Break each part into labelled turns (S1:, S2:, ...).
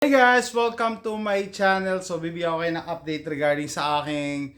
S1: Hey guys! Welcome to my channel. So bibigyan ko kayo ng update regarding sa aking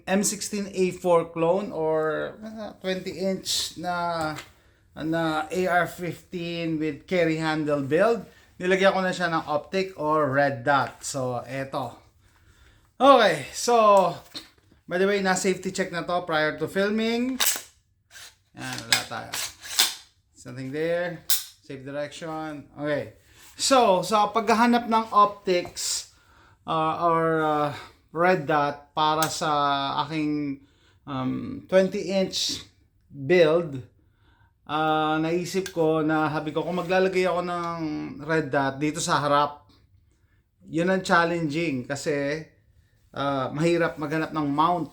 S1: M16A4 clone or 20-inch na AR-15 with carry handle build. Nilagyan ko na siya ng optic or red dot. So eto. Okay, so by the way, na-safety check na to prior to filming. Yan, wala tayo. Something there. Safe direction. Okay. So, sa paghahanap ng optics or red dot para sa aking 20-inch build, naisip ko na sabi ko kung maglalagay ako ng red dot dito sa harap, yun ang challenging kasi mahirap maghanap ng mount.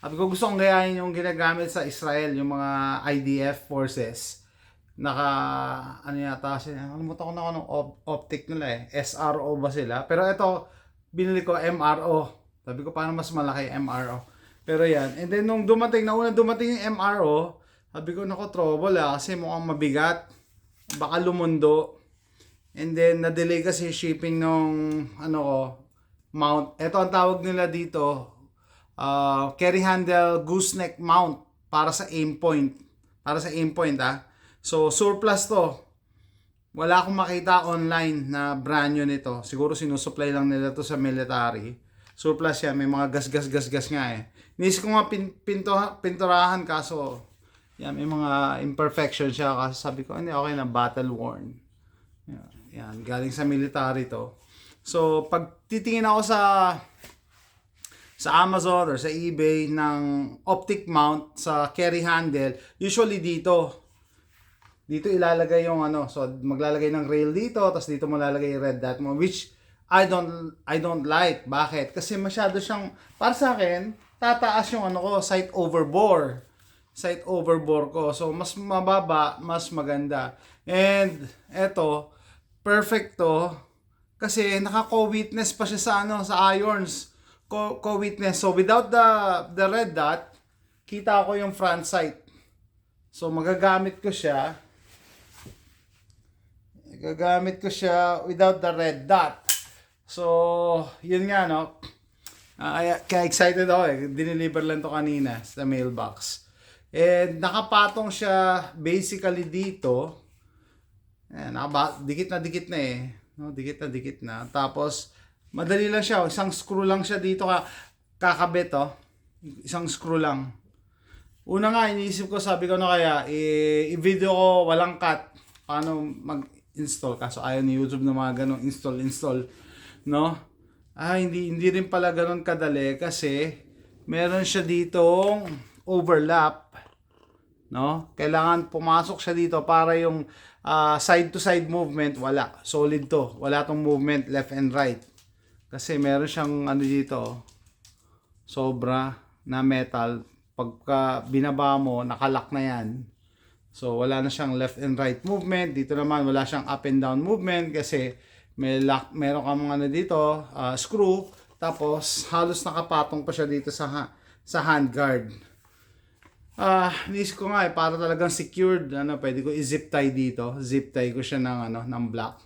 S1: Sabi ko gusto kong gayahin yung ginagamit sa Israel, yung mga IDF forces. Ano yata siya, nakalimutan ko na ako ng optic nila SRO ba sila, pero ito binili ko MRO. Sabi ko paano mas malaki MRO, pero yan. And then nung unang dumating yung MRO, sabi ko nako trouble kasi mukhang mabigat, baka lumundo. And then na-delay kasi shipping nung mount. Ito ang tawag nila dito, carry handle gooseneck mount para sa aim point. So, surplus to. Wala akong makita online na brand new nito. Siguro sinusupply lang nila to sa military. Surplus yan. May mga gas nga . Inisip ko nga pinturahan kaso yan, may mga imperfection siya. Kasi sabi ko, hindi, okay na, battle worn. Yan, galing sa military to. So, pag titingin ako sa Amazon or sa eBay ng optic mount sa carry handle, usually dito ilalagay yung so maglalagay ng rail dito, tapos dito mo lalagay yung red dot mo, which I don't like. Bakit? Kasi masyado siyang, para sa akin, tataas yung sight over bore ko. So mas mababa, mas maganda. And eto, perfect to kasi naka-co-witness pa siya sa irons. Co-witness. So without the red dot, kita ko yung front sight. So magagamit ko siya without the red dot. So, yun nga kaya excited ako dineliver lang to kanina sa mailbox. And nakapatong siya basically dito. Dikit na no, dikit na. Tapos madali lang siya, isang screw lang siya dito kakabit isang screw lang. Una nga iniisip ko, sabi ko kaya i-video ko walang cut paano mag-install, kaso ayaw ni YouTube na mga ganong install, no? Hindi rin pala ganon kadali kasi meron siya ditong overlap, no? Kailangan pumasok siya dito para yung side to side movement wala, solid to, wala tong movement left and right kasi meron siyang dito sobra na metal. Pagka binaba mo, nakalock na yan. So, wala na siyang left and right movement. Dito naman, wala siyang up and down movement kasi meron kang dito, screw. Tapos, halos nakapatong pa siya dito sa handguard. Inisip ko nga para talagang secured. Pwede ko i-zip tie dito. Zip tie ko siya ng black.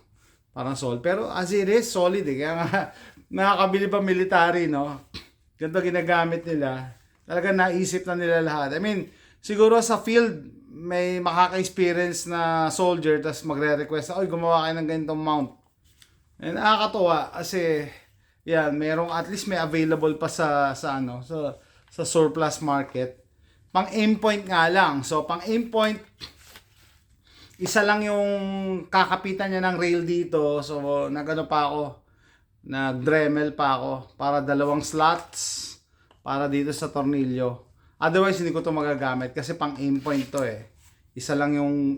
S1: Parang solid. Pero as it is, solid Kaya nga, nakakabili pa military, no? Ganito ginagamit nila. Talaga naisip na nila lahat. I mean, siguro sa field, may makaka-experience na soldier, tapos magre-request na, gumawa kayo ng ganitong mount. And nakakatuwa kasi, yan, at least may available pa sa surplus market. Pang aim point nga lang. So, pang aim point, isa lang yung kakapitan niya ng rail dito. So, nag-Dremel pa ako para 2 slots para dito sa tornilyo. Otherwise hindi ko to magagamit kasi pang aim point to Isa lang yung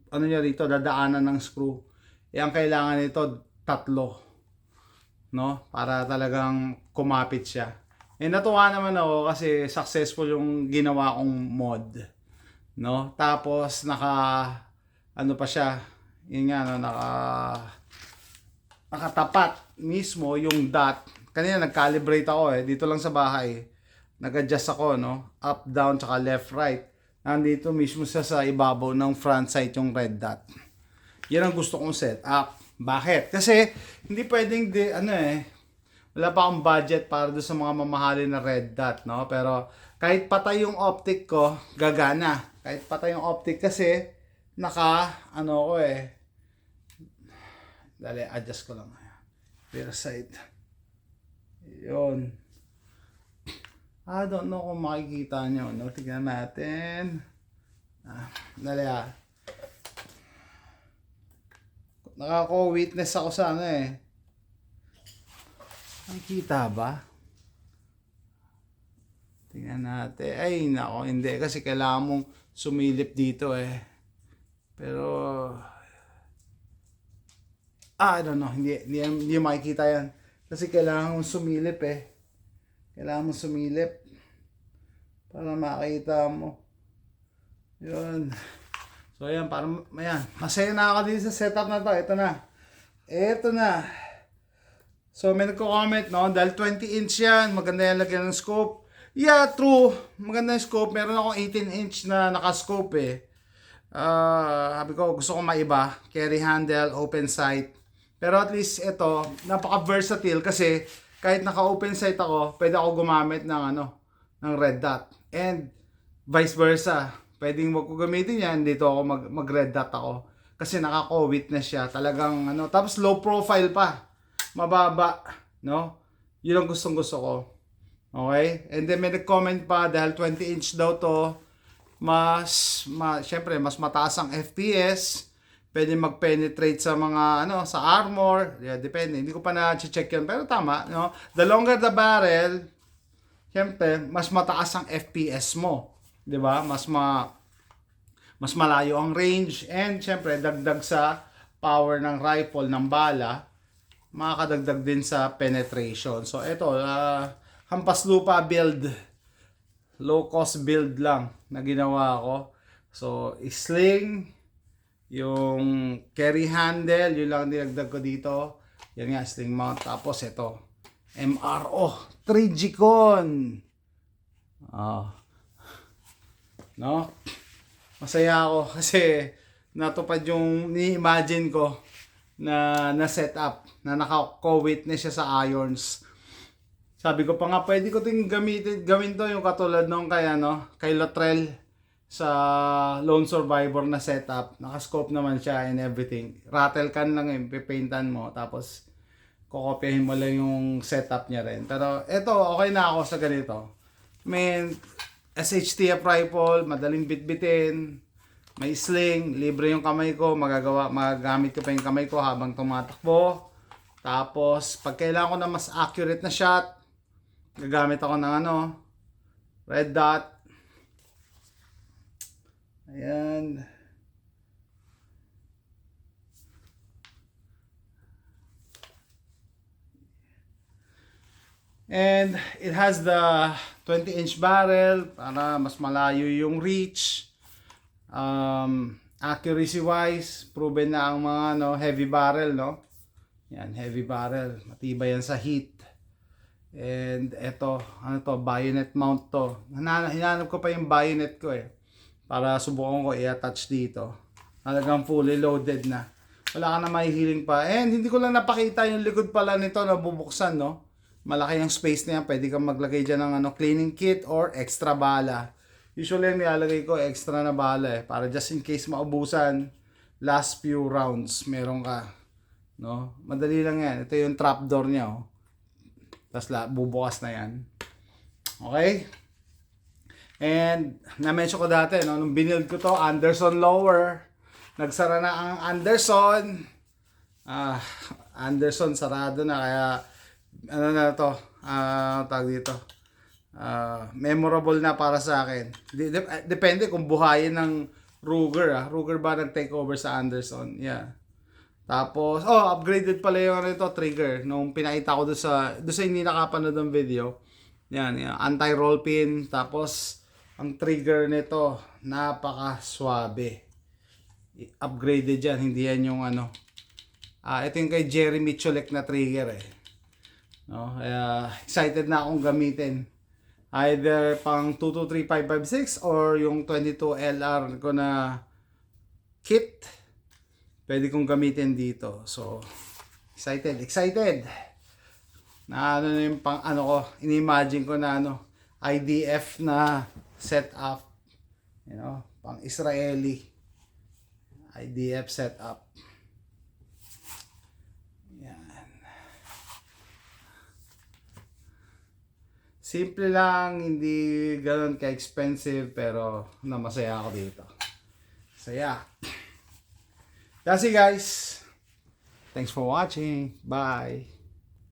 S1: niya dito, dadaanan ng screw. Ang kailangan nito 3, no? Para talagang kumapit siya. Natuwa naman ako kasi successful yung ginawa kong mod, no? Tapos pa siya. Yun nga nakatapat mismo yung dot. Kanina nag-calibrate ako dito lang sa bahay. Nag-adjust ako, no? Up, down, tsaka left, right. Nandito mismo sa ibabaw ng front sight yung red dot. Yan ang gusto kong setup. Bakit? Kasi hindi pwedeng wala pa akong budget para doon sa mga mamahalin na red dot, no? Pero kahit patay yung optic ko, gagana. Kahit patay yung optic kasi Dali, adjust ko lang. Rear side. Yun. I don't know kung makikita nyo, no? Tignan natin. Dali Nakako-witness ako sa Nakikita ba? Tingnan natin. Ay, nako, hindi. Kasi kailangan mong sumilip dito Pero, I don't know. Hindi makikita yan. Kasi kailangan mong sumilip Kailangan mong sumilip para makita mo. Yun. So, ayan. Masaya na ako dito sa setup na to. Ito na. So, may nagko-comment, no? Dahil 20 inch yan. Maganda yan lagyan ng scope. Yeah, true. Maganda yung scope. Meron akong 18 inch na naka-scope sabi ko, gusto kong maiba. Carry handle, open sight. Pero at least ito, napaka-versatile kasi kahit naka-open sight ako, pwede ako gumamit ng red dot. And vice versa. Pwedeng wag ko gamitin yan, dito ako mag-red dot ako. Kasi nakaka-witness siya. Talagang tapos low profile pa. Mababa, no? Yun ang gustong-gusto ko. Okay? And then may nag-comment pa dahil 20 inch daw to, syempre mas mataas ang FPS, pwede mag-penetrate sa mga sa armor, depende. Hindi ko pa na-check yan, pero tama, no? The longer the barrel, syempre mas mataas ang FPS mo, 'di ba? Mas malayo ang range, and syempre dagdag sa power ng rifle ng bala, makakadagdag din sa penetration. So ito, hampas lupa build, low cost build lang na ginawa ko. So sling, yung carry handle, yun lang dinagdag ko dito. Yan nga, sling mount. Tapos ito, MRO 3G Con. No? Masaya ako kasi natupad yung ni-imagine ko na setup, na naka-co-witness siya sa irons. Sabi ko pa nga, pwede ko ting gawin to yung katulad nung kay Lottrell sa Lone Survivor na setup. Naka-scope naman siya and everything. Rattle can lang pipaintan mo, tapos kokopyahin mo lang yung setup niya rin. Pero eto, okay na ako sa ganito. SHTF rifle, madaling bitbitin. May sling, libre yung kamay ko, magagamit ko pa yung kamay ko habang tumatakbo. Tapos, pag kailangan ko na mas accurate na shot, gagamit ako ng red dot. Ayan. And it has the 20-inch barrel para mas malayo yung reach. Accuracy wise, proven na ang mga heavy barrel, no? Yan, heavy barrel, matibay yan sa heat. And eto, bayonet mount to. Hinanap ko pa yung bayonet ko para subukan ko i-attach dito. Talagang fully loaded na. Wala ka na mahihiling pa. And hindi ko lang napakita yung likod pala nito na bubuksan, no? Malaki yung space na yan. Pwede kang maglagay dyan ng cleaning kit or extra bala. Usually nilalagay ko extra na bala para just in case maubusan, last few rounds meron ka, no? Madali lang yan. Ito yung trapdoor niya, Tapos bubukas na yan. Okay? And na-mention ko dati, nung binild ko to, Anderson lower. Nagsara na ang Anderson. Anderson sarado na, kaya tawag dito. Memorable na para sa akin. Depende kung buhayin ng Ruger. Ruger ba nag-take over sa Anderson? Yeah. Tapos, upgraded pala yung trigger. Nung pinakita ko doon sa hindi nakapanood ng video. Yan, anti-roll pin. Tapos, ang trigger nito, napaka-swabe. Upgraded yan. Hindi yan yung ito yung kay Jerry Micholek na trigger No? Excited na akong gamitin. Either pang 223556 or yung 22 LR ko na kit pwede kong gamitin dito. So, excited. Na ano na yung pang ano ko, inimagine ko na ano, IDF na setup. You know, pang Israeli. IDF setup. Yan. Simple lang, hindi ganoon ka-expensive, pero namasaya ako dito. Saya. That's it guys. Thanks for watching. Bye.